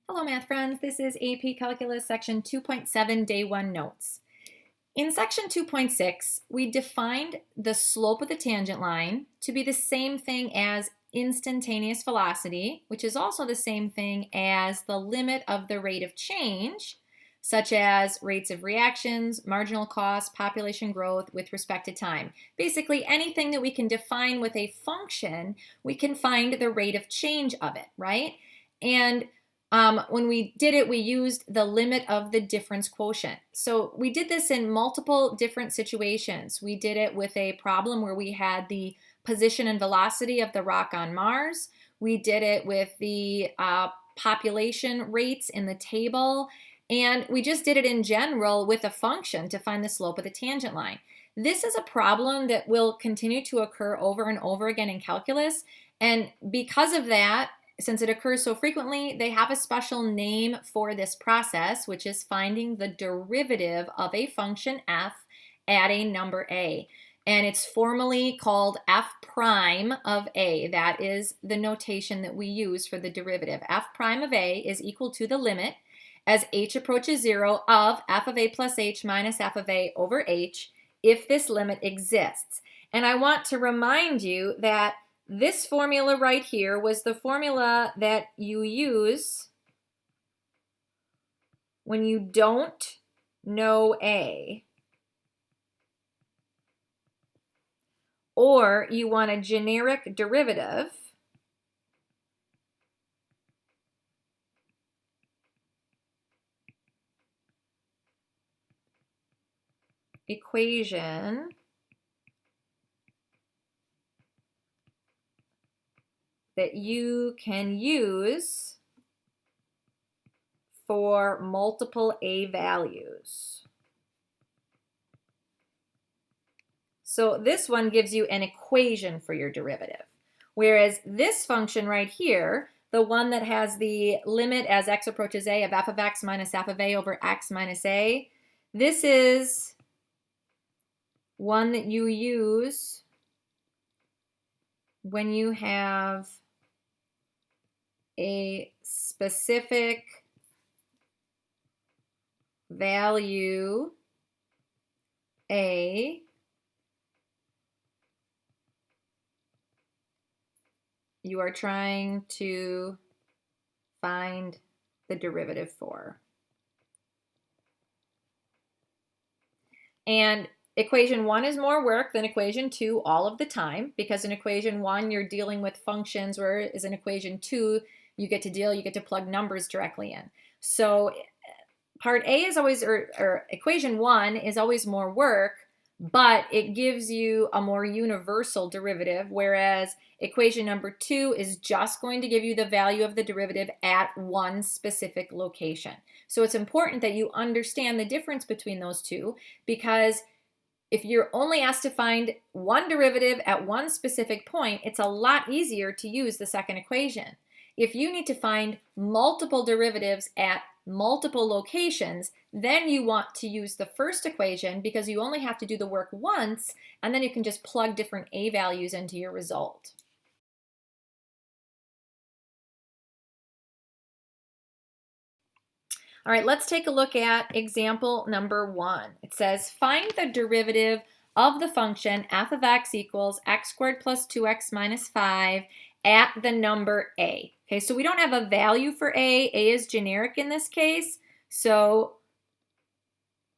Hello math friends, this is AP Calculus section 2.7 day 1 notes. In section 2.6, we defined the slope of the tangent line to be the same thing as instantaneous velocity, which is also the same thing as the limit of the rate of change, such as rates of reactions, marginal cost, population growth with respect to time. Basically, anything that we can define with a function, we can find the rate of change of it, right? And when we did it, we used the limit of the difference quotient. So we did this in multiple different situations. We did it with a problem where we had the position and velocity of the rock on Mars. We did it with the population rates in the table. And we just did it in general with a function to find the slope of the tangent line. This is a problem that will continue to occur over and over again in calculus. And because of that, since it occurs so frequently, they have a special name for this process, which is finding the derivative of a function f at a number a. And it's formally called f prime of a. That is the notation that we use for the derivative. F prime of a is equal to the limit as h approaches 0 of f of a plus h minus f of a over h if this limit exists. And I want to remind you that this formula right here was the formula that you use when you don't know a, or you want a generic derivative equation that you can use for multiple a values. So this one gives you an equation for your derivative, whereas this function right here, the one that has the limit as x approaches a of f of x minus f of a over x minus a, this is one that you use when you have a specific value a you are trying to find the derivative for. And equation 1 is more work than equation 2 all of the time, because in equation 1 you're dealing with functions, whereas in equation 2 you get to plug numbers directly in. So part A is always, or equation 1 is always more work, but it gives you a more universal derivative, whereas equation number 2 is just going to give you the value of the derivative at one specific location. So it's important that you understand the difference between those two, because if you're only asked to find one derivative at one specific point, it's a lot easier to use the second equation. If you need to find multiple derivatives at multiple locations, then you want to use the first equation, because you only have to do the work once, and then you can just plug different a values into your result. All right, let's take a look at example number 1. It says, find the derivative of the function f of x equals x squared plus 2x minus 5 at the number a. Okay, so we don't have a value for a. A is generic in this case, so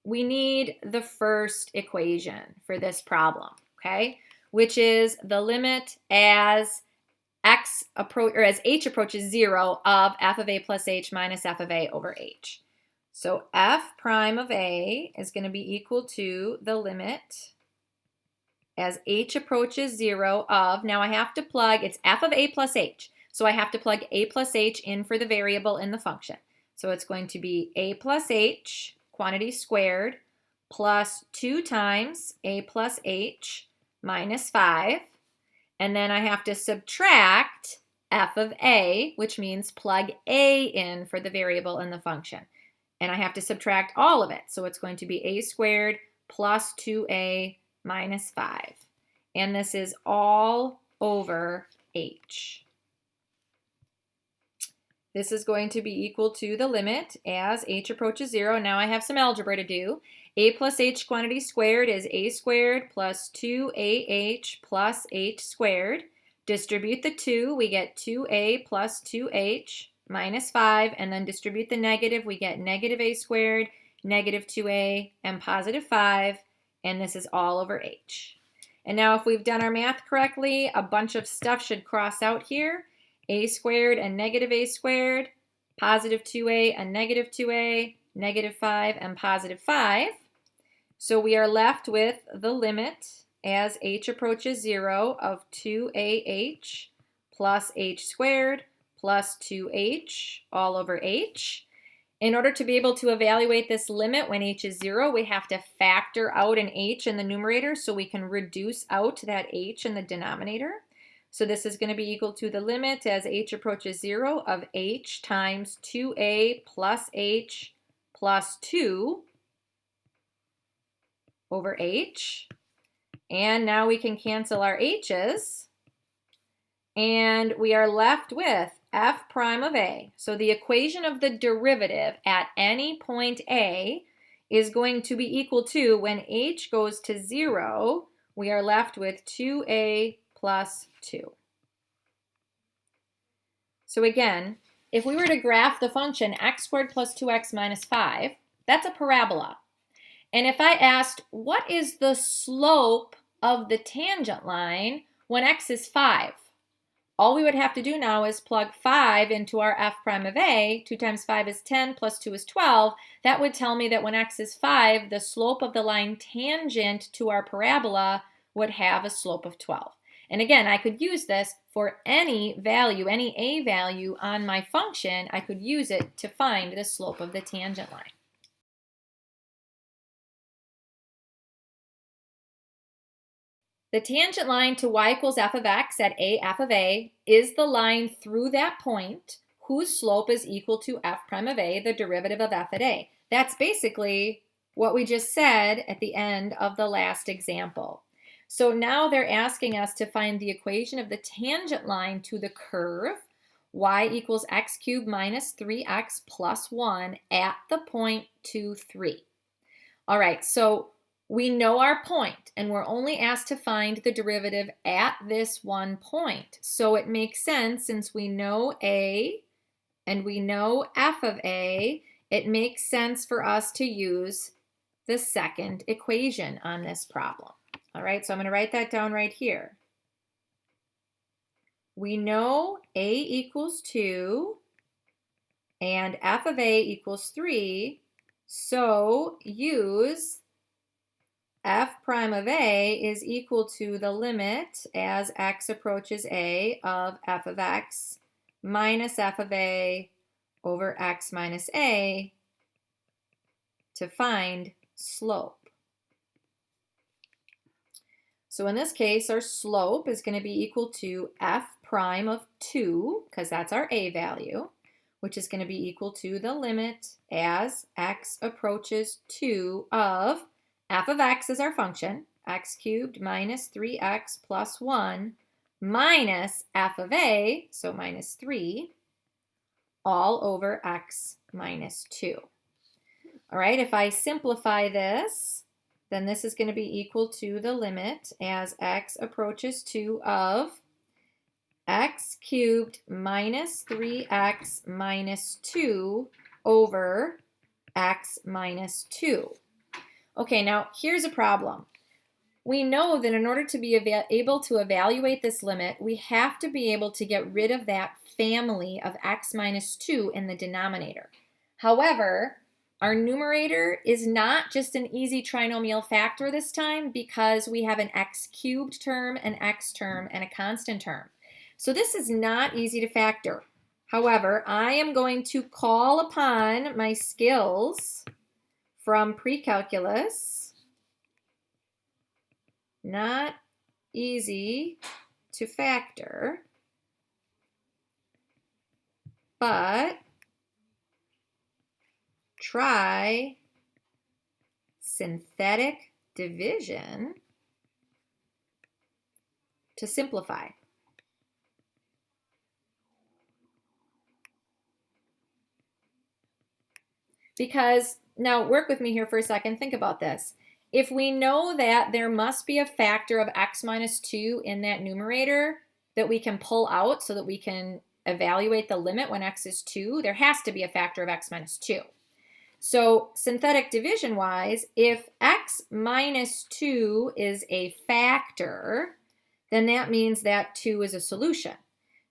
we need the first equation for this problem, okay, which is the limit as h approaches 0 of f of a plus h minus f of a over h. So f prime of a is going to be equal to the limit as h approaches 0 of, now I have to plug, it's f of a plus h, so I have to plug a plus h in for the variable in the function. So it's going to be a plus h, quantity squared, plus 2 times a plus h minus 5. And then I have to subtract f of a, which means plug a in for the variable in the function. And I have to subtract all of it. So it's going to be a squared plus 2a minus 5. And this is all over h. this is going to be equal to the limit as h approaches 0. Now I have some algebra to do. A plus h quantity squared is a squared plus 2ah plus h squared. Distribute the 2, we get 2a plus 2h minus 5, and then distribute the negative, we get negative a squared, negative 2a, and positive 5, and this is all over h. And now if we've done our math correctly, a bunch of stuff should cross out here. A squared and negative a squared, positive 2a and negative 2a, negative 5 and positive 5. So we are left with the limit as h approaches 0 of 2ah plus h squared plus 2h all over h. In order to be able to evaluate this limit when h is 0, we have to factor out an h in the numerator so we can reduce out that h in the denominator. So this is going to be equal to the limit as h approaches 0 of h times 2a plus h plus 2 over h. And now we can cancel our h's. And we are left with f prime of a. So the equation of the derivative at any point a is going to be equal to, when h goes to 0, we are left with 2a plus 2. So again, if we were to graph the function x squared plus 2x minus 5, that's a parabola. And if I asked, what is the slope of the tangent line when x is 5? All we would have to do now is plug 5 into our f prime of a. 2 times 5 is 10, plus 2 is 12. That would tell me that when x is 5, the slope of the line tangent to our parabola would have a slope of 12. And again, I could use this for any value, any a value on my function. I could use it to find the slope of the tangent line. The tangent line to y equals f of x at a f of a is the line through that point whose slope is equal to f prime of a, the derivative of f at a. That's basically what we just said at the end of the last example. So now they're asking us to find the equation of the tangent line to the curve y equals x cubed minus 3x plus 1 at the point 2, 3. All right, so we know our point, and we're only asked to find the derivative at this one point. So it makes sense, since we know a and we know f of a, it makes sense for us to use the second equation on this problem. All right, so I'm going to write that down right here. We know a equals 2 and f of a equals 3, so use f prime of a is equal to the limit as x approaches a of f of x minus f of a over x minus a to find slope. So in this case, our slope is going to be equal to f prime of 2, because that's our a value, which is going to be equal to the limit as x approaches 2 of f of x is our function, x cubed minus 3x plus 1 minus f of a, so minus 3, all over x minus 2. All right, if I simplify this, then this is going to be equal to the limit as x approaches 2 of x cubed minus 3x minus 2 over x minus 2. Okay, now here's a problem. We know that in order to be able to evaluate this limit, we have to be able to get rid of that family of x minus 2 in the denominator. However, our numerator is not just an easy trinomial factor this time, because we have an x cubed term, an x term, and a constant term. So this is not easy to factor. However, I am going to call upon my skills from pre-calculus. Not easy to factor, but try synthetic division to simplify. Because, now work with me here for a second, think about this. If we know that there must be a factor of x minus 2 in that numerator that we can pull out so that we can evaluate the limit when x is 2, there has to be a factor of x minus 2. So synthetic division-wise, if x minus 2 is a factor, then that means that 2 is a solution.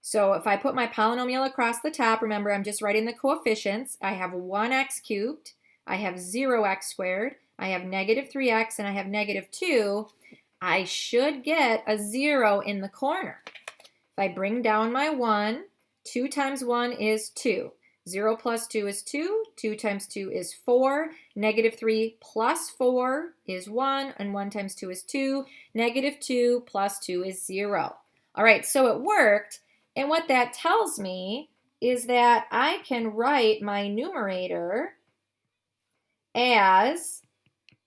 So if I put my polynomial across the top, remember I'm just writing the coefficients. I have 1x cubed, I have 0x squared, I have negative 3x, and I have negative 2. I should get a 0 in the corner. If I bring down my 1, 2 times 1 is 2. 0 plus 2 is 2. 2 times 2 is 4. Negative 3 plus 4 is 1. And 1 times 2 is 2. Negative 2 plus 2 is 0. All right, so it worked. And what that tells me is that I can write my numerator as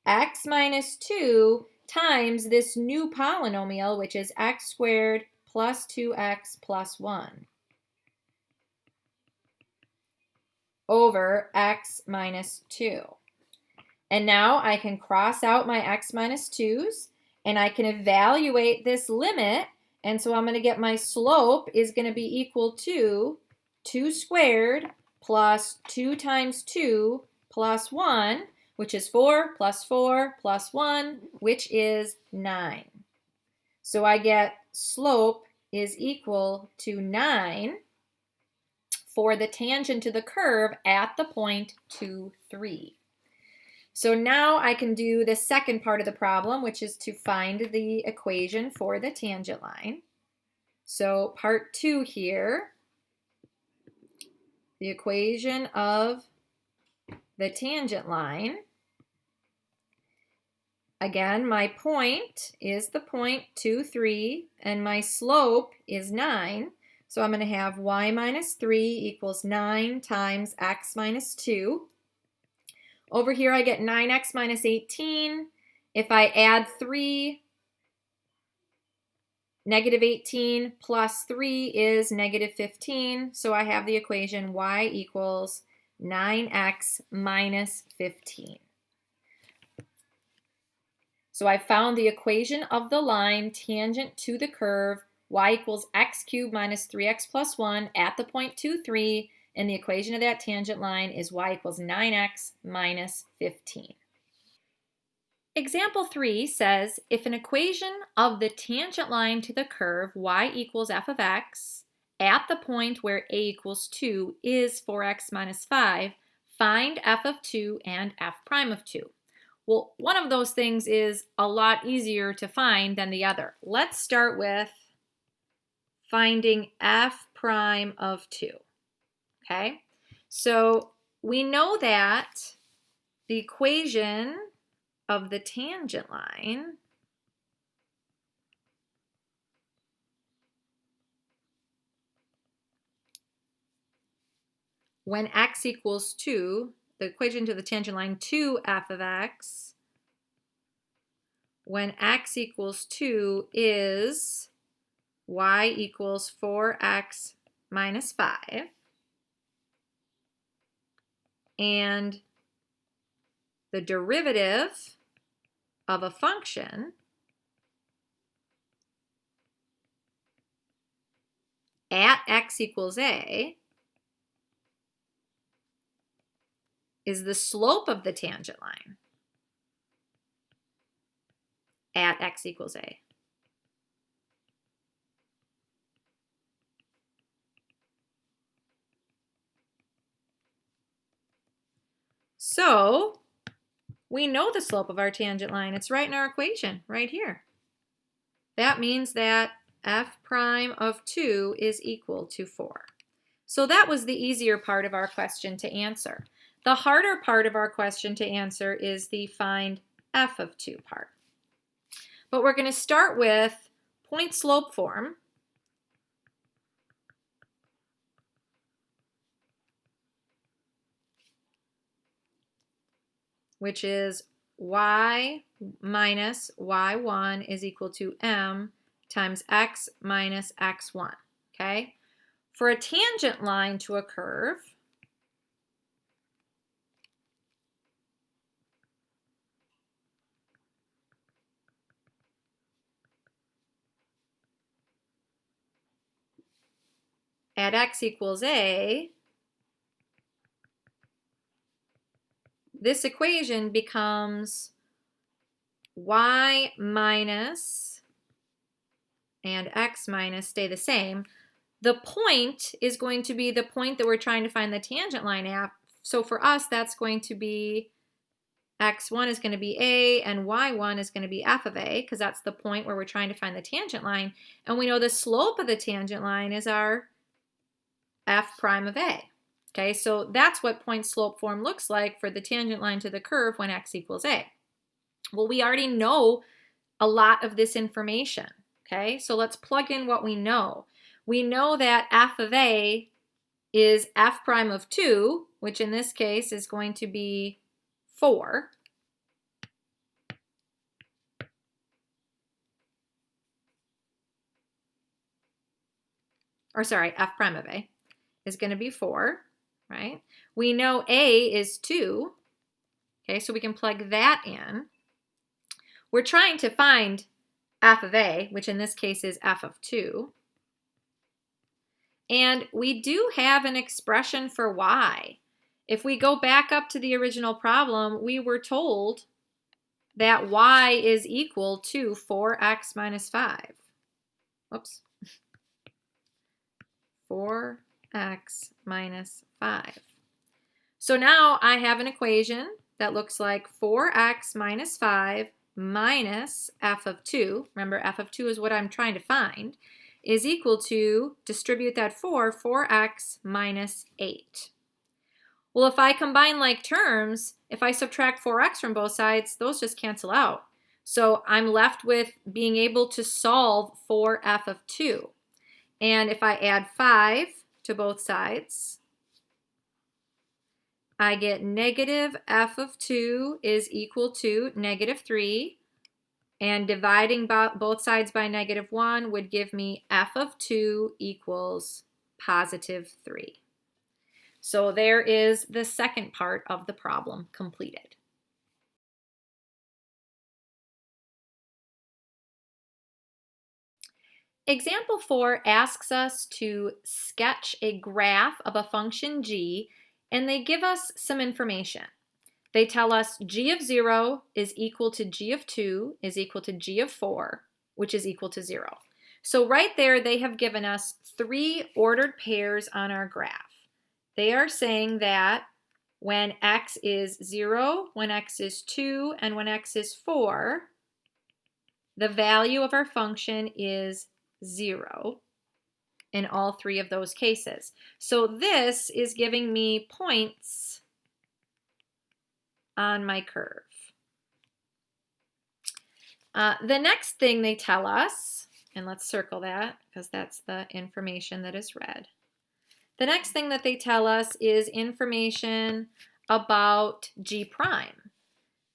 x minus 2 times this new polynomial, which is x squared plus 2x plus 1. Over x minus 2. And now I can cross out my x minus 2's, and I can evaluate this limit. And so I'm going to get my slope is going to be equal to 2 squared plus 2 times 2 plus 1, which is 4 plus 4 plus 1, which is 9. So I get slope is equal to 9 for the tangent to the curve at the point 2, 3. So now I can do the second part of the problem, which is to find the equation for the tangent line. So part 2 here, the equation of the tangent line. Again, my point is the point 2, 3, and my slope is 9. So I'm going to have y minus 3 equals 9 times x minus 2. Over here I get 9x minus 18. If I add 3, negative 18 plus 3 is negative 15. So I have the equation y equals 9x minus 15. So I found the equation of the line tangent to the curve y equals x cubed minus 3x plus 1 at the point 2, 3, and the equation of that tangent line is y equals 9x minus 15. Example 3 says, if an equation of the tangent line to the curve y equals f of x at the point where a equals 2 is 4x minus 5, find f of 2 and f prime of 2. Well, one of those things is a lot easier to find than the other. Let's start with finding f prime of 2. Okay, so we know that the equation of the tangent line when x equals 2, the equation to the tangent line to f of x, when x equals 2 is y equals 4x minus 5. And the derivative of a function at x equals a is the slope of the tangent line at x equals a. So we know the slope of our tangent line. It's right in our equation, right here. That means that f prime of 2 is equal to 4. So that was the easier part of our question to answer. The harder part of our question to answer is the find f of 2 part. But we're going to start with point slope form. Which is y minus y1 is equal to m times x minus x1, okay? For a tangent line to a curve, at x equals a, this equation becomes y minus and x minus stay the same. The point is going to be the point that we're trying to find the tangent line at. So for us, that's going to be x1 is going to be a and y1 is going to be f of a, because that's the point where we're trying to find the tangent line. And we know the slope of the tangent line is our f prime of a. Okay, so that's what point slope form looks like for the tangent line to the curve when x equals a. Well, we already know a lot of this information. Okay, so let's plug in what we know. We know that f of a is f prime of 2, which in this case is going to be 4. Or sorry, f prime of a is going to be 4, right? We know a is 2, okay, so we can plug that in. We're trying to find f of a, which in this case is f of 2. And we do have an expression for y. If we go back up to the original problem, we were told that y is equal to 4x minus 5. Whoops. 4x minus 5. So now I have an equation that looks like 4x minus 5 minus f of 2. Remember, f of 2 is what I'm trying to find, is equal to, distribute that 4x minus 8. Well, if I combine like terms, if I subtract 4x from both sides, those just cancel out. So I'm left with being able to solve for f of 2. And if I add 5 to both sides, I get negative f of 2 is equal to negative 3. And dividing both sides by negative 1 would give me f of 2 equals positive 3. So there is the second part of the problem completed. Example 4 asks us to sketch a graph of a function g, and they give us some information. They tell us g of 0 is equal to g of 2 is equal to g of 4, which is equal to 0. So right there, they have given us 3 ordered pairs on our graph. They are saying that when x is 0, when x is 2, and when x is 4, the value of our function is 0 in all 3 of those cases. So this is giving me points on my curve. The next thing they tell us, and let's circle that because that's the information that is red. The next thing that they tell us is information about g prime.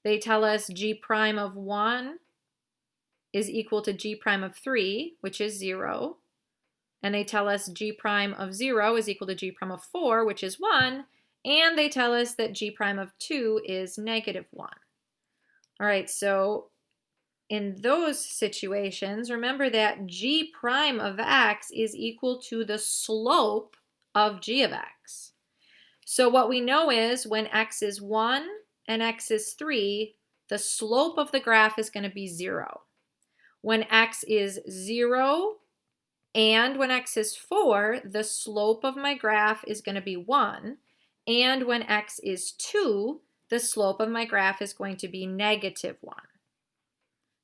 They tell us g prime of 1 is equal to g prime of 3, which is 0. And they tell us g prime of 0 is equal to g prime of 4, which is 1. And they tell us that g prime of 2 is negative 1. All right, so in those situations, remember that g prime of x is equal to the slope of g of x. So what we know is when x is 1 and x is 3, the slope of the graph is going to be 0. When x is 0 and when x is 4, the slope of my graph is going to be 1. And when x is 2, the slope of my graph is going to be negative 1.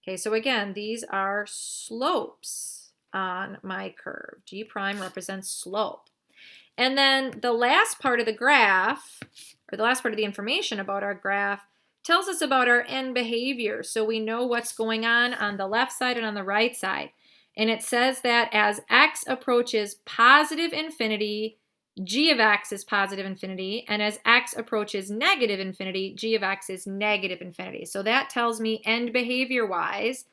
Okay, so again, these are slopes on my curve. G prime represents slope. And then the last part of the graph, or the last part of the information about our graph, tells us about our end behavior. So we know what's going on the left side and on the right side. And it says that as x approaches positive infinity, g of x is positive infinity. And as x approaches negative infinity, g of x is negative infinity. So that tells me end behavior-wise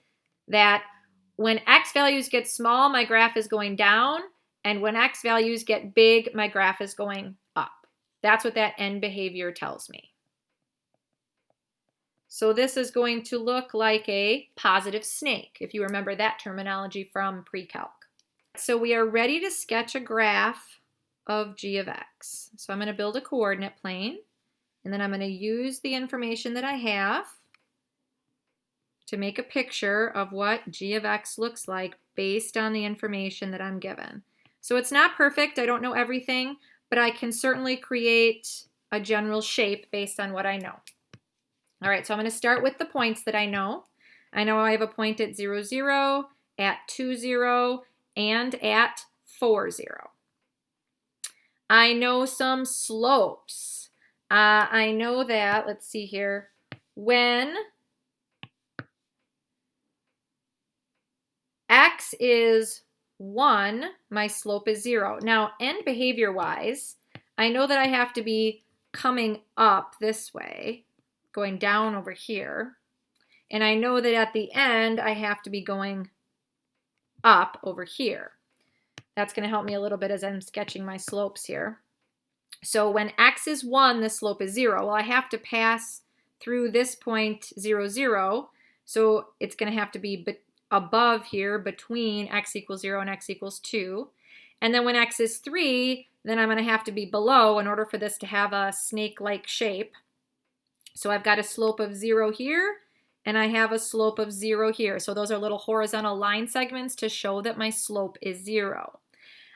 that when x values get small, my graph is going down. And when x values get big, my graph is going up. That's what that end behavior tells me. So this is going to look like a positive snake, if you remember that terminology from pre-calc. So we are ready to sketch a graph of g of x. So I'm going to build a coordinate plane, and then I'm going to use the information that I have to make a picture of what g of x looks like based on the information that I'm given. So it's not perfect, I don't know everything, but I can certainly create a general shape based on what I know. All right, so I'm going to start with the points that I know. I know I have a point at 0, 0, at 2, 0, and at 4, 0. I know some slopes. I know that, let's see here, when x is 1, my slope is 0. Now, end behavior-wise, I know that I have to be coming up this way, going down over here. And I know that at the end, I have to be going up over here. That's going to help me a little bit as I'm sketching my slopes here. So when x is 1, the slope is 0. Well, I have to pass through this point 0, 0. So it's going to have to be above here between x equals 0 and x equals 2. And then when x is 3, then I'm going to have to be below in order for this to have a snake-like shape. So I've got a slope of 0 here, and I have a slope of 0 here. So those are little horizontal line segments to show that my slope is 0.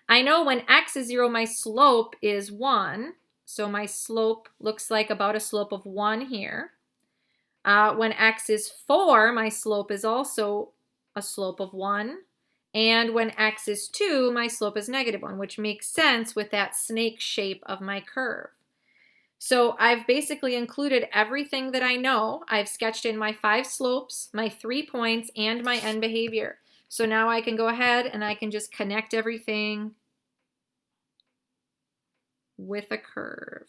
I know when x is 0, my slope is 1. So my slope looks like about a slope of 1 here. When x is 4, my slope is also a slope of 1. And when x is 2, my slope is -1, which makes sense with that snake shape of my curve. So I've basically included everything that I know. I've sketched in my 5 slopes, my 3 points, and my end behavior. So now I can go ahead and I can just connect everything with a curve.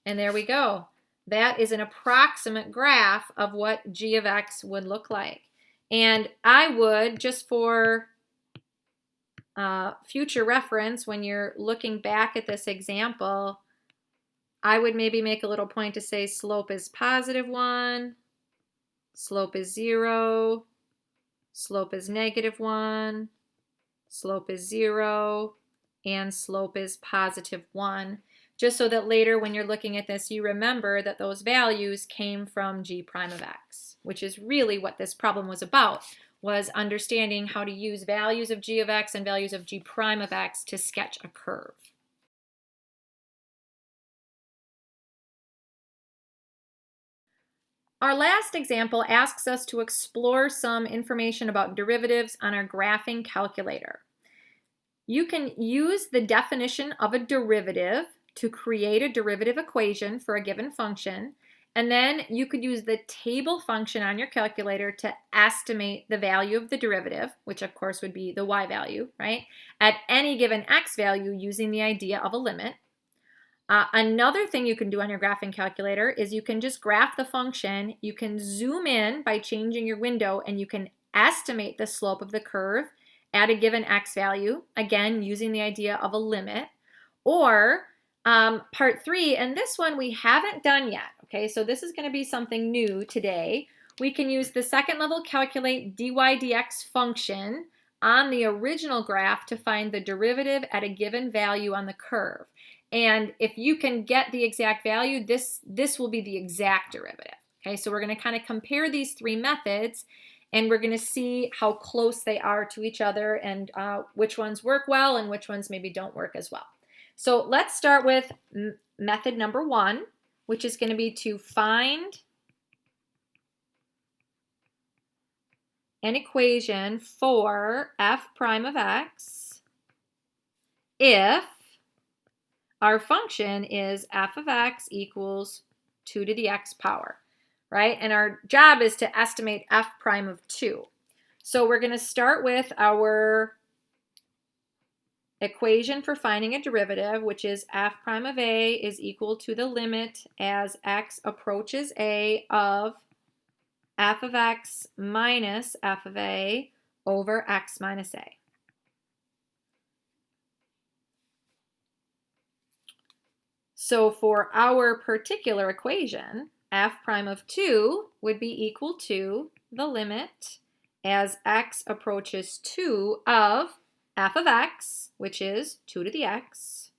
And there we go. That is an approximate graph of what g of x would look like. And I would, just for future reference, when you're looking back at this example, I would maybe make a little point to say slope is +1, slope is 0, slope is -1, slope is 0, and slope is +1, just so that later when you're looking at this, you remember that those values came from g prime of x, which is really what this problem was about, was understanding how to use values of g of x and values of g prime of x to sketch a curve. Our last example asks us to explore some information about derivatives on our graphing calculator. You can use the definition of a derivative to create a derivative equation for a given function, and then you could use the table function on your calculator to estimate the value of the derivative, which of course would be the y value, right, at any given x value using the idea of a limit. Another thing you can do on your graphing calculator is you can just graph the function. You can zoom in by changing your window, and you can estimate the slope of the curve at a given x value, again, using the idea of a limit. Or part 3, and this one we haven't done yet, okay, so this is going to be something new today. We can use the second level calculate dy dx function on the original graph to find the derivative at a given value on the curve. And if you can get the exact value, this will be the exact derivative. Okay, so we're going to kind of compare these 3 methods, and we're going to see how close they are to each other and which ones work well and which ones maybe don't work as well. So let's start with method number 1, which is going to be to find an equation for f prime of x if our function is f of x equals 2 to the x power, right? And our job is to estimate f prime of 2. So we're going to start with our equation for finding a derivative, which is f prime of a is equal to the limit as x approaches a of f of x minus f of a over x minus a. So for our particular equation, f prime of 2 would be equal to the limit as x approaches 2 of f of x, which is 2 to the x,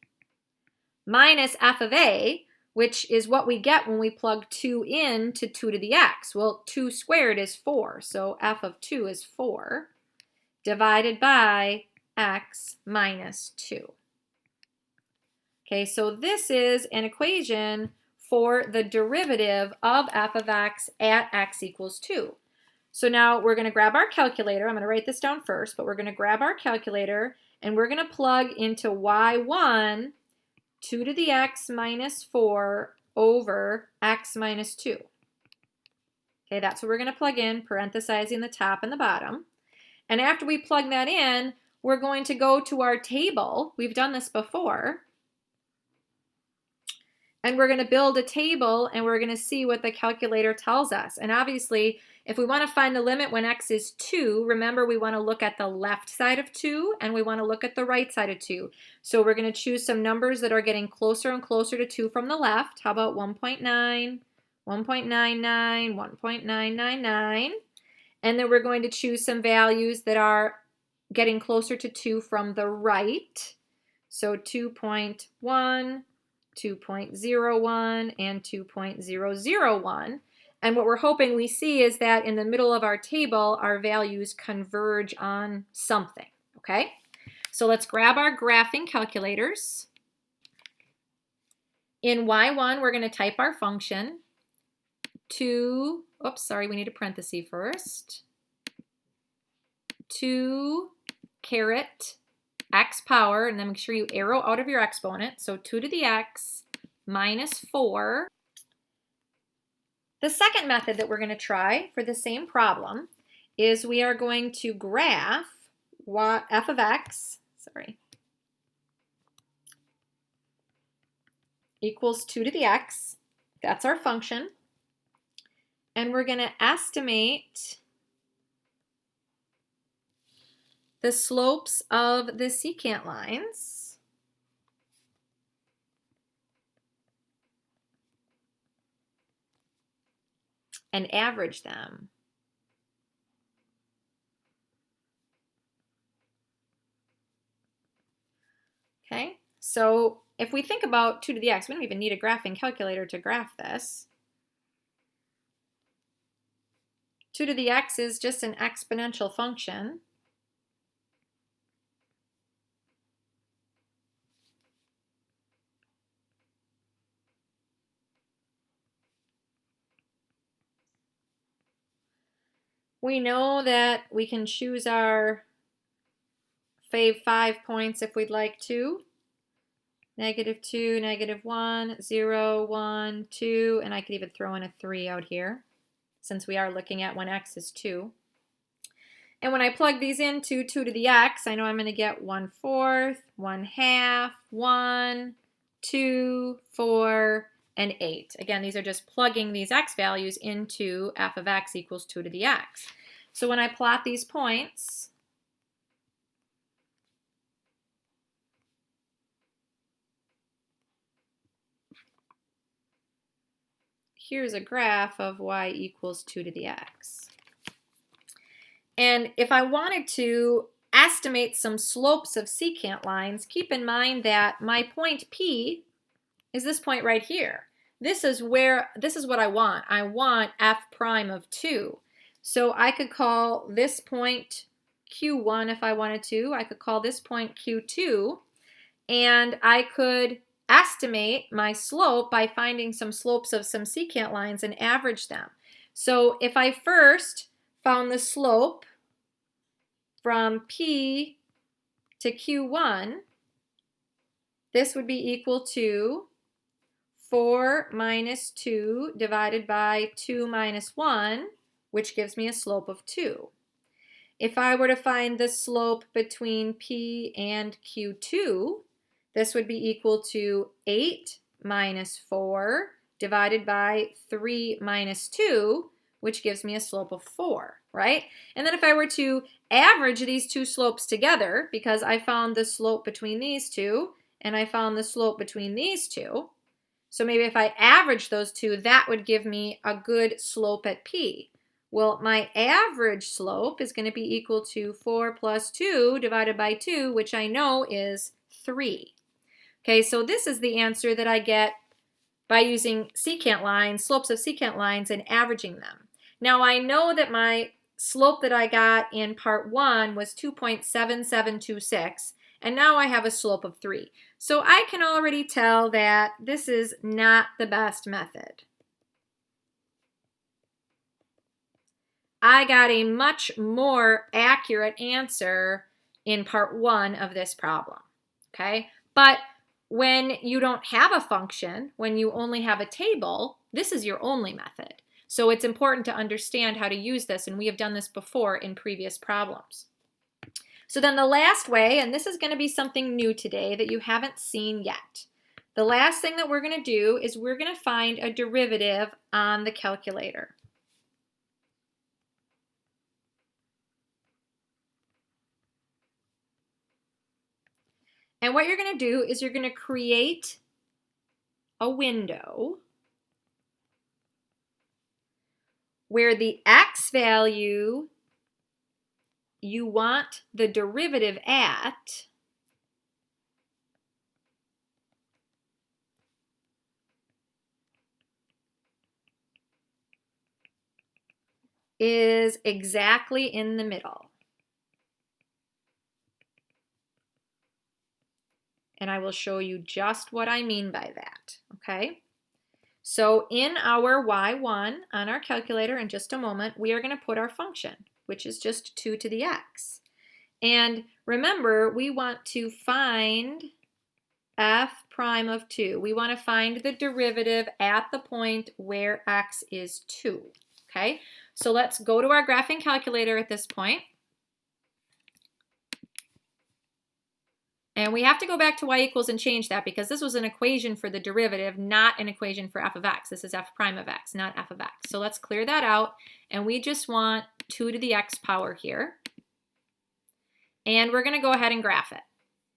minus f of a, which is what we get when we plug 2 in to 2 to the x. Well, 2 squared is 4, so f of 2 is 4, divided by x minus 2. Okay, so this is an equation for the derivative of f of x at x equals 2. So now we're going to grab our calculator. I'm going to write this down first, but we're going to grab our calculator and we're going to plug into y1 2 to the x minus 4 over x minus 2. Okay, that's what we're going to plug in, parenthesizing the top and the bottom. And after we plug that in, we're going to go to our table. We've done this before. And we're going to build a table and we're going to see what the calculator tells us. And obviously, if we want to find the limit when x is 2, remember we want to look at the left side of 2 and we want to look at the right side of 2. So we're going to choose some numbers that are getting closer and closer to 2 from the left. How about 1.9, 1.99, 1.999? And then we're going to choose some values that are getting closer to 2 from the right. So 2.1, 2.01, and 2.001. And what we're hoping we see is that in the middle of our table, our values converge on something, okay? So let's grab our graphing calculators. In y1, we're going to type our function. We need a parenthesis first. 2 caret x power, and then make sure you arrow out of your exponent. So 2 to the x minus 4. The second method that we're going to try for the same problem is we are going to graph f of x, equals 2 to the x. That's our function. And we're going to estimate the slopes of the secant lines and average them. Okay, so if we think about 2 to the x, we don't even need a graphing calculator to graph this. 2 to the x is just an exponential function. We know that we can choose our fave 5 points if we'd like to. -2, -1, 0, 1, 2, and I could even throw in a 3 out here since we are looking at when x is 2. And when I plug these into 2 to the x, I know I'm going to get 1/4, 1/2, 1, 2, 4, and 8. Again, these are just plugging these x values into f of x equals 2 to the x. So when I plot these points, here's a graph of y equals 2 to the x. And if I wanted to estimate some slopes of secant lines, keep in mind that my point P is this point right here. This is what I want. I want f prime of 2. So I could call this point Q1 if I wanted to. I could call this point Q2. And I could estimate my slope by finding some slopes of some secant lines and average them. So if I first found the slope from P to Q1, this would be equal to 4 minus 2 divided by 2 minus 1, which gives me a slope of 2. If I were to find the slope between P and Q2, this would be equal to 8 minus 4 divided by 3 minus 2, which gives me a slope of 4, right? And then if I were to average these two slopes together, because I found the slope between these two, and I found the slope between these two, so maybe if I average those two, that would give me a good slope at P. Well, my average slope is going to be equal to 4 plus 2 divided by 2, which I know is 3. Okay, so this is the answer that I get by using secant lines, slopes of secant lines, and averaging them. Now I know that my slope that I got in part 1 was 2.7726, and now I have a slope of 3. So I can already tell that this is not the best method. I got a much more accurate answer in part 1 of this problem, okay? But when you don't have a function, when you only have a table, this is your only method. So it's important to understand how to use this, and we have done this before in previous problems. So then the last way, and this is going to be something new today that you haven't seen yet. The last thing that we're going to do is we're going to find a derivative on the calculator. And what you're going to do is you're going to create a window where the x value you want the derivative at is exactly in the middle. And I will show you just what I mean by that, okay? So in our y1 on our calculator in just a moment, we are going to put our function, which is just 2 to the x. And remember, we want to find f prime of 2. We want to find the derivative at the point where x is 2, okay? So let's go to our graphing calculator at this point. And we have to go back to y equals and change that because this was an equation for the derivative, not an equation for f of x. This is f prime of x, not f of x. So let's clear that out. And we just want 2 to the x power here. And we're going to go ahead and graph it.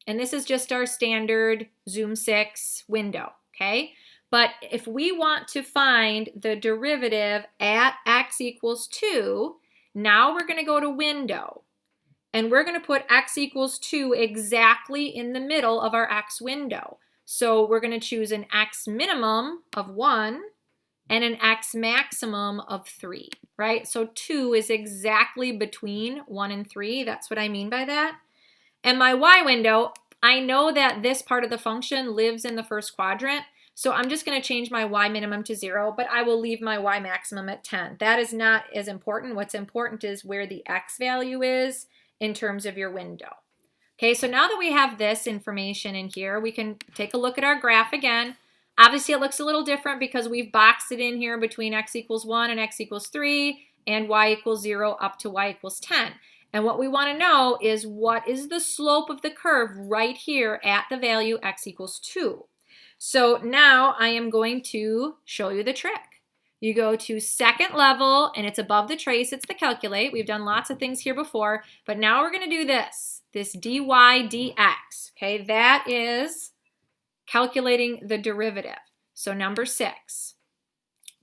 And this is just our standard Zoom 6 window, okay? But if we want to find the derivative at x equals 2, now we're going to go to window. And we're going to put x equals 2 exactly in the middle of our x window. So we're going to choose an x minimum of 1 and an x maximum of 3, right? So 2 is exactly between 1 and 3. That's what I mean by that. And my y window, I know that this part of the function lives in the first quadrant. So I'm just going to change my y minimum to 0, but I will leave my y maximum at 10. That is not as important. What's important is where the x value is in terms of your window. Okay, so now that we have this information in here, we can take a look at our graph again. Obviously, it looks a little different because we've boxed it in here between x equals 1 and x equals 3 and y equals 0 up to y equals 10. And what we want to know is what is the slope of the curve right here at the value x equals 2. So now I am going to show you the trick. You go to second level, and it's above the trace. It's the calculate. We've done lots of things here before, but now we're going to do this dy dx. Okay, that is calculating the derivative. So number 6.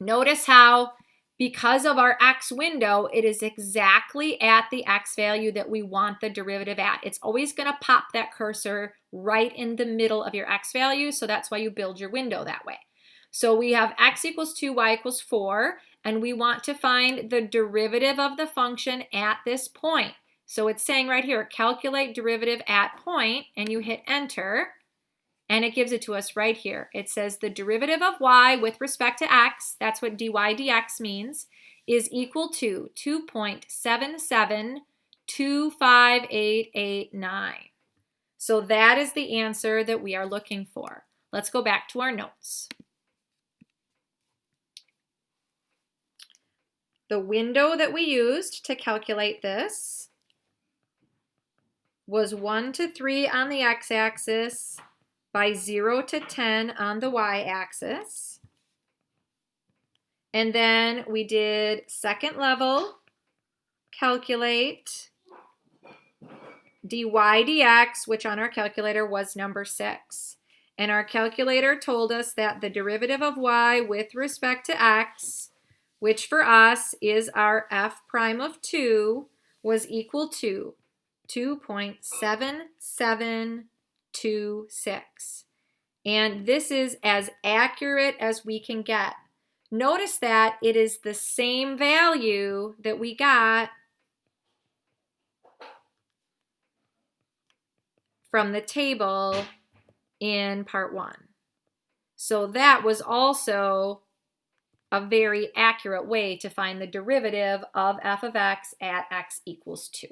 Notice how, because of our x window, it is exactly at the x value that we want the derivative at. It's always going to pop that cursor right in the middle of your x value, so that's why you build your window that way. So we have x equals 2, y equals 4, and we want to find the derivative of the function at this point. So it's saying right here, calculate derivative at point, and you hit enter, and it gives it to us right here. It says the derivative of y with respect to x, that's what dy dx means, is equal to 2.7725889. So that is the answer that we are looking for. Let's go back to our notes. The window that we used to calculate this was 1 to 3 on the x-axis by 0 to 10 on the y-axis. And then we did second level, calculate dy dx, which on our calculator was number 6. And our calculator told us that the derivative of y with respect to x which for us is our f prime of 2, was equal to 2.7726. And this is as accurate as we can get. Notice that it is the same value that we got from the table in part 1. So that was also a very accurate way to find the derivative of f of x at x equals 2.